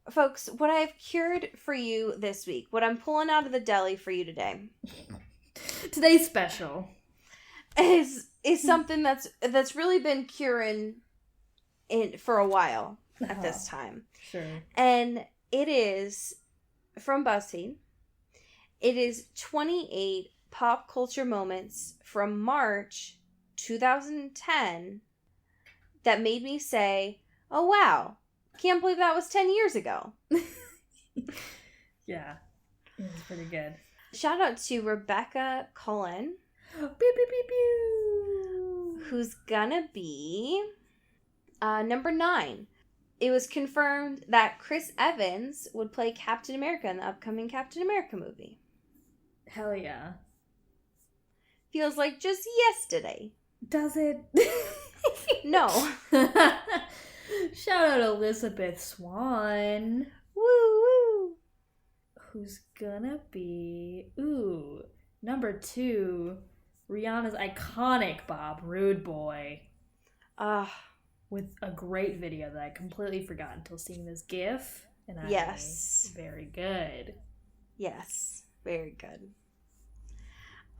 folks, what I've cured for you this week, what I'm pulling out of the deli for you today. Today's special. Is something that's really been curing for a while. at this time. Sure. And it is from BuzzFeed. It is 28 pop culture moments from March 2010 that made me say, oh wow, can't believe that was 10 years ago. Yeah, it was pretty good. Shout out to Rebecca Cullen. Pew, pew, pew, pew. Who's gonna be number 9. It was confirmed that Chris Evans would play Captain America in the upcoming Captain America movie. Hell yeah. Feels like just yesterday. Does it? No. Shout out Elizabeth Swann. Woo woo. Who's gonna be... Ooh. Number 2. Rihanna's iconic Bob Rude Boy. With a great video that I completely forgot until seeing this GIF. And yes. Very good. Yes. Very good.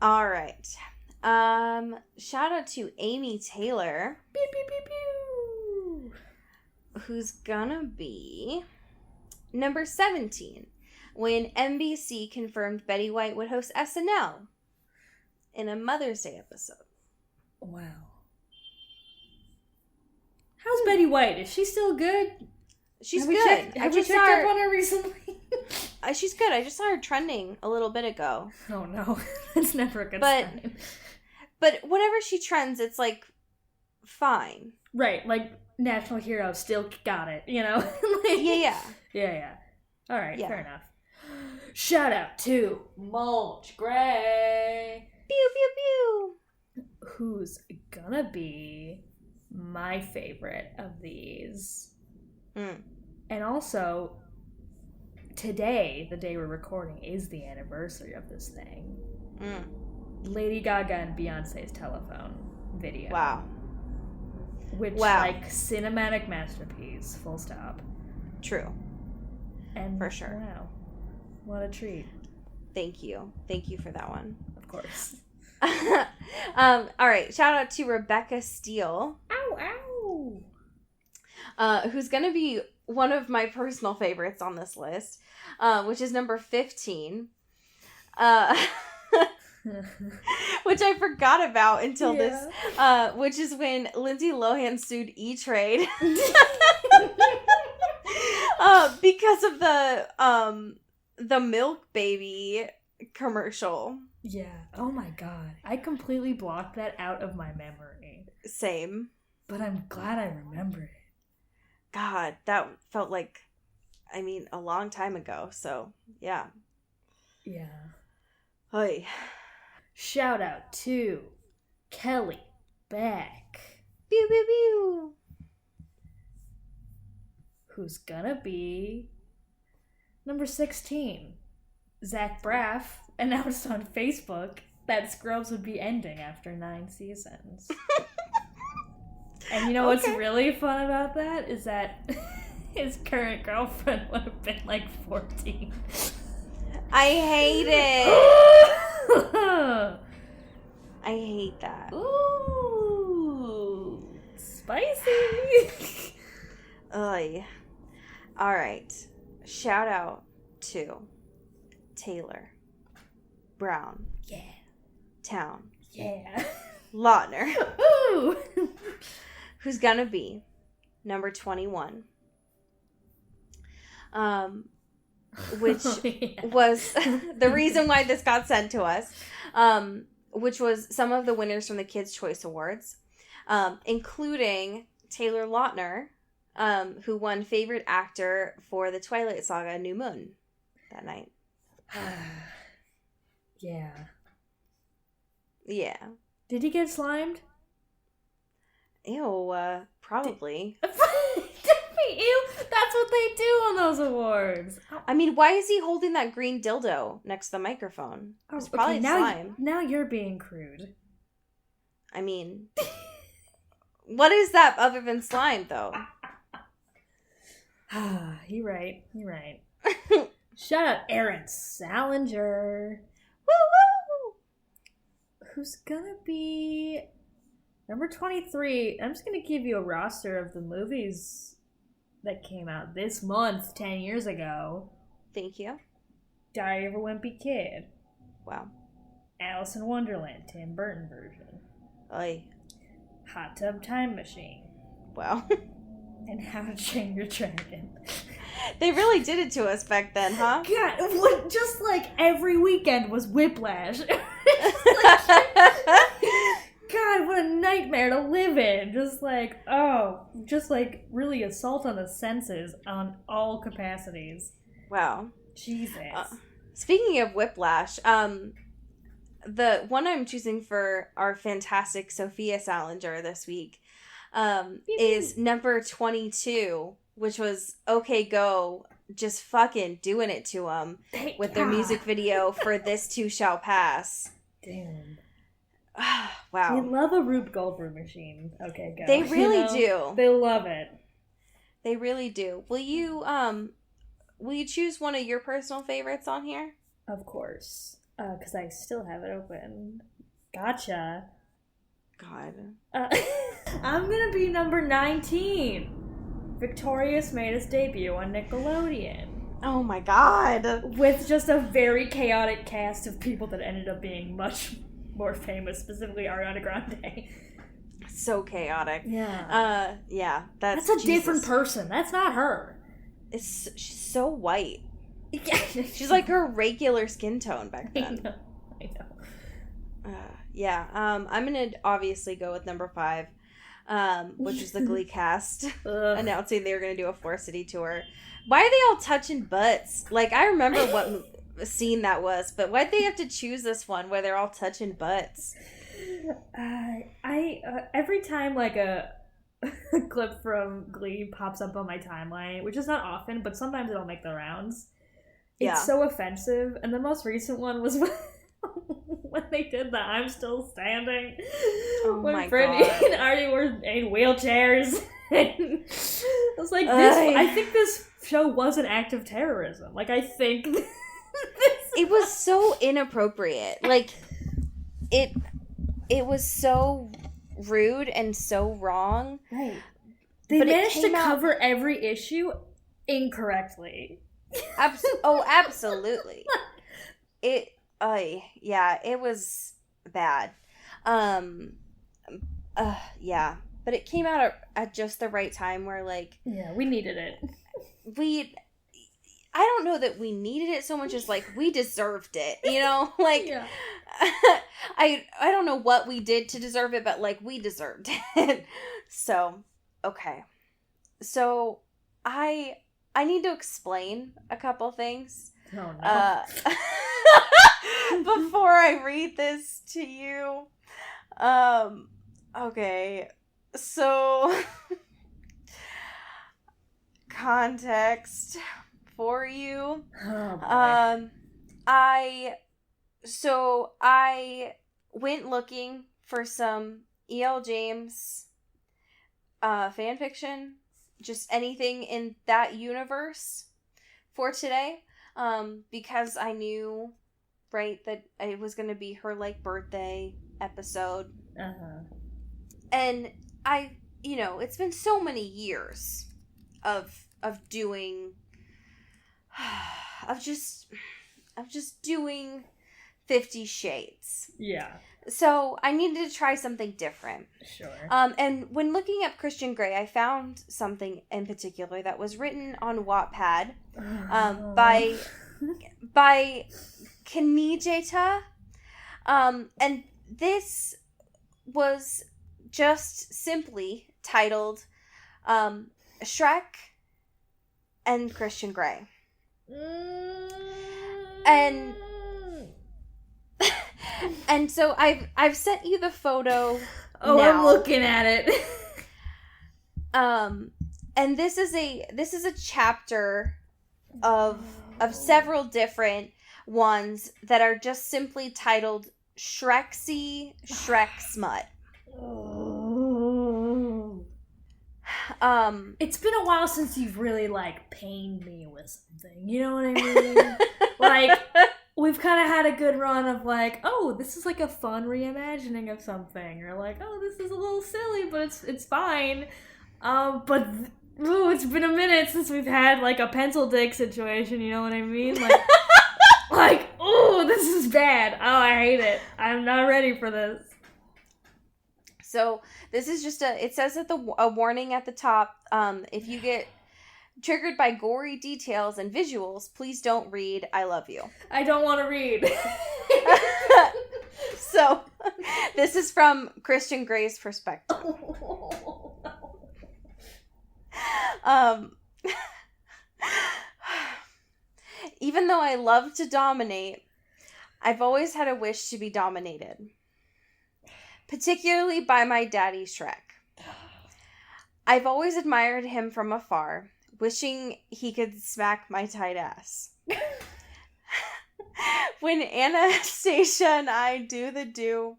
All right. Shout out to Amy Taylor. Pew, pew, pew, pew. Who's gonna be number 17 when NBC confirmed Betty White would host SNL in a Mother's Day episode. Wow. How's Betty White? Is she still good? She's have good. Have we checked up on her recently? She's good. I just saw her trending a little bit ago. Oh no, that's never a good sign. But whenever she trends, it's like fine. Right, like National Hero still got it, you know? Like, yeah. All right, fair enough. Shout out to Mulch Gray. Pew pew pew. Who's gonna be my favorite of these? And also, today, the day we're recording, is the anniversary of this thing. Lady Gaga and Beyonce's telephone video. Wow. Which, like, cinematic masterpiece, full stop. True. And for sure. Wow. What a treat. Thank you. Thank you for that one. Of course. All right. Shout out to Rebecca Steele. Ow, ow. Who's going to be one of my personal favorites on this list, which is number 15. Which I forgot about until this, which is when Lindsay Lohan sued E-Trade because of the Milk Baby commercial. Yeah. Oh my god. I completely blocked that out of my memory. Same. But I'm glad I remembered it. God, that felt like, I mean, a long time ago. So, yeah. Yeah. Oy. Shout out to Kelly Beck. Pew, pew, pew. Who's gonna be number 16. Zach Braff announced on Facebook that Scrubs would be ending after 9 seasons. And you know what's really fun about that is that his current girlfriend would have been like 14. I hate it. I hate that. Ooh, spicy. Ugh. All right. Shout out to Taylor Brown. Yeah. Town. Yeah. Lautner. Ooh. Who's gonna be number 21. Which was the reason why this got sent to us. Which was some of the winners from the Kids' Choice Awards, including Taylor Lautner, who won Favorite Actor for the Twilight Saga New Moon that night. Yeah. Yeah. Did he get slimed? Ew, probably. Ew, that's what they do on those awards. I mean, why is he holding that green dildo next to the microphone? It's probably slime. Now you're being crude. I mean, what is that other than slime, though? You're right. Shout out Aaron Salinger. Woo-woo! Who's gonna be number 23? I'm just gonna give you a roster of the movies that came out this month, 10 years ago. Thank you. Diary of a Wimpy Kid. Wow. Alice in Wonderland, Tim Burton version. Oy. Hot Tub Time Machine. Wow. And How to Train Your Dragon. They really did it to us back then, huh? God, just like every weekend was Whiplash. God, what a nightmare to live in. Just like really assault on the senses on all capacities. Wow. Jesus. Speaking of Whiplash, the one I'm choosing for our fantastic Sophia Salinger this week is number 22, which was OK Go just fucking doing it to them with their music video for This Too Shall Pass. Damn. Wow. They love a Rube Goldberg machine. OK Go. They really do. They love it. They really do. Will you choose one of your personal favorites on here? Of course. Because I still have it open. Gotcha. God. I'm gonna be number 19. Victorious made its debut on Nickelodeon. Oh my god. With just a very chaotic cast of people that ended up being much more famous, specifically Ariana Grande. So chaotic. Yeah. Yeah. That's a different person. That's not her. She's so white. She's like her regular skin tone back then. I know. Yeah. I'm gonna obviously go with number 5, which is the Glee cast announcing they were gonna do a 4-city tour. Why are they all touching butts? Like, I remember what scene that was, but why'd they have to choose this one where they're all touching butts? Every time like a clip from Glee pops up on my timeline, which is not often, but sometimes it'll make the rounds. It's so offensive, and the most recent one was when they did the "I'm Still Standing." Oh when my Brittany God. and Artie were in wheelchairs. I was like, I think this show was an act of terrorism. Like, I think it was so inappropriate. Like, it was so rude and so wrong. Right. They managed to cover every issue incorrectly. Absolutely. It was bad. Yeah, but it came out at just the right time where, like, yeah, we needed it. I don't know that we needed it so much as, like, we deserved it, you know? Like, yeah. I don't know what we did to deserve it, but, like, we deserved it. So, okay. So, I need to explain a couple things. Oh, no. Before I read this to you. Okay. So, context for you. Oh, boy. I went looking for some E.L. James fan fiction, just anything in that universe for today, because I knew, right, that it was going to be her, like, birthday episode. Uh-huh. And it's been so many years of doing, of just doing 50 Shades. Yeah. So I needed to try something different. Sure. And when looking up Christian Grey, I found something in particular that was written on Wattpad, by Kanijeta. And this was just simply titled Shrek and Christian Grey. And so I've sent you the photo. Oh, now. I'm looking at it. And this is a chapter of several different ones that are just simply titled Shreksy Shrek Smut. It's been a while since you've really, like, pained me with something. You know what I mean? Like, we've kind of had a good run of, like, oh, this is, like, a fun reimagining of something. Or, like, oh, this is a little silly, but it's fine. But Ooh, it's been a minute since we've had, like, a pencil dick situation, you know what I mean? Like, ooh, this is bad. Oh, I hate it. I'm not ready for this. So, this is just it says at a warning at the top, if you get triggered by gory details and visuals, please don't read I love you. I don't want to read. So, this is from Christian Gray's perspective. Even though I love to dominate, I've always had a wish to be dominated. Particularly by my daddy Shrek. I've always admired him from afar, wishing he could smack my tight ass. When Anastasia and I do the do,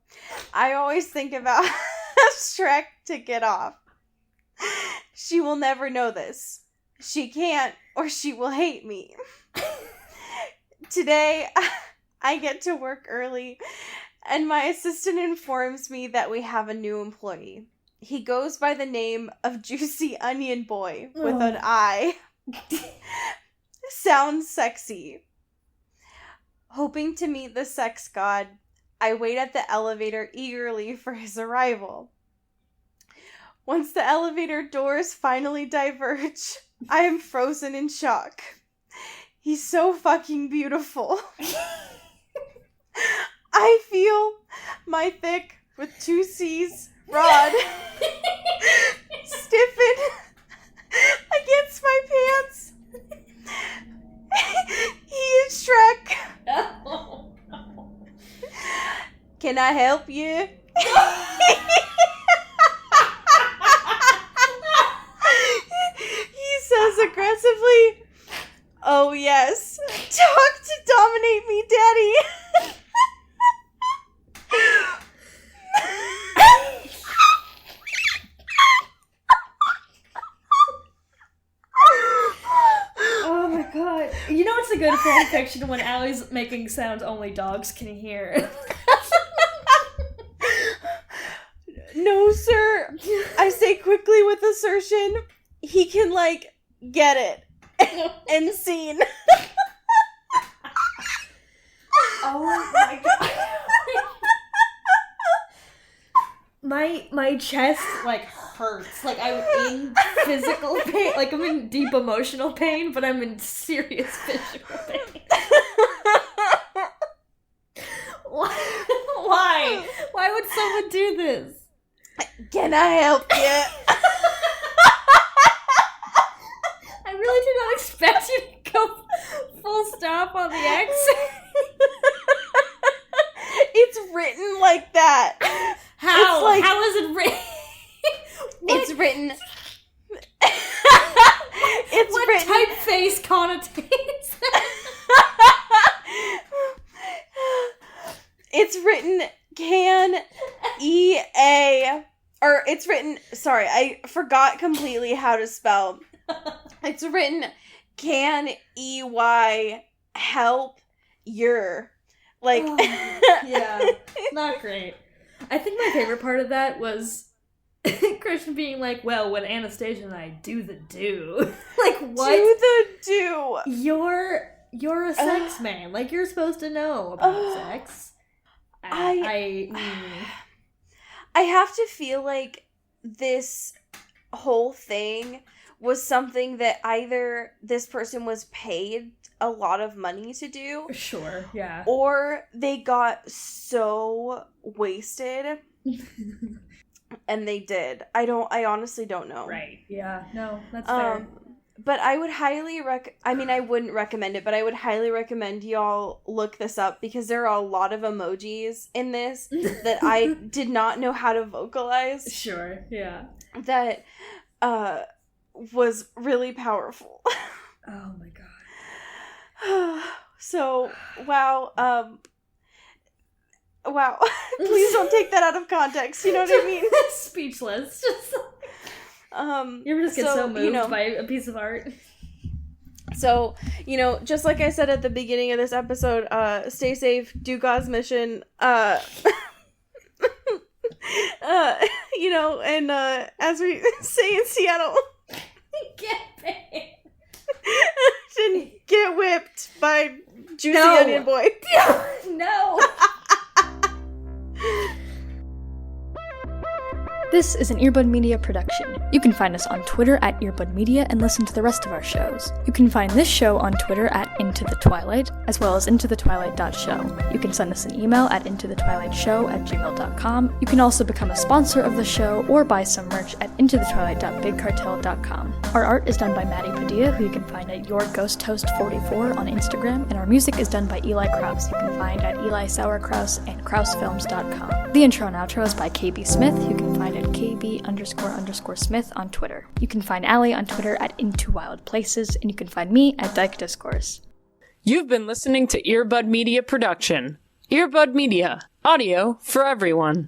I always think about Shrek to get off. She will never know this. She can't, or she will hate me. Today, I get to work early, and my assistant informs me that we have a new employee. He goes by the name of Juicy Onion Boy with an I. Sounds sexy. Hoping to meet the sex god, I wait at the elevator eagerly for his arrival. Once the elevator doors finally diverge, I am frozen in shock. He's so fucking beautiful. I feel my thick, with 2 C's, rod stiffen against my pants. He is Shrek. Oh. Can I help you? He says aggressively, "Oh yes, talk to dominate me, daddy." Oh my god. You know it's a good fan fiction when Allie's making sounds only dogs can hear. No, sir. I say quickly with assertion, he can, get it. And scene. Oh my god. My chest, hurts. I'm in physical pain. I'm in deep emotional pain, but I'm in serious visual pain. Why? Why would someone do this? Can I help you? I really did not expect you to go full stop on the accent. It's written like that. How? How is it written? It's written. What typeface connotates? It's written can E-A, or it's written, sorry, I forgot completely how to spell. It's written can E-Y help your, yeah, not great. I think my favorite part of that was Christian being like, well, when Anastasia and I do the do. What? Do the do. You're a sex man. You're supposed to know about sex. I have to feel like this whole thing was something that either this person was paid a lot of money to do. Sure, yeah. Or they got so wasted and they did. I honestly don't know. Right. Yeah. No, that's fair. But I would highly I wouldn't recommend it, but I would highly recommend y'all look this up because there are a lot of emojis in this that I did not know how to vocalize. Sure, yeah. That was really powerful. Oh my god. So, wow. Wow. Please don't take that out of context, you know what I mean? Speechless. Just you ever just get so moved, by a piece of art? So, just like I said at the beginning of this episode, stay safe, do God's mission, and as we say in Seattle, Didn't get whipped by Juicy Onion Boy. No. This is an Earbud Media production. You can find us on Twitter at Earbud Media and listen to the rest of our shows. You can find this show on Twitter at Into the Twilight, as well as intothetwilight.show. You can send us an email at intothetwilightshow@gmail.com. You can also become a sponsor of the show or buy some merch at intothetwilight.bigcartel.com. Our art is done by Maddie Padilla, who you can find at YourGhostHost44 on Instagram, and our music is done by Eli Krause, you can find at Eli Sauerkraus and KrausFilms.com. The intro and outro is by KB Smith, who you can find at KB__Smith on Twitter. You can find Allie on Twitter at Into Wild Places, and you can find me at Dyke Discourse. You've been listening to Earbud Media Production. Earbud Media. Audio for everyone.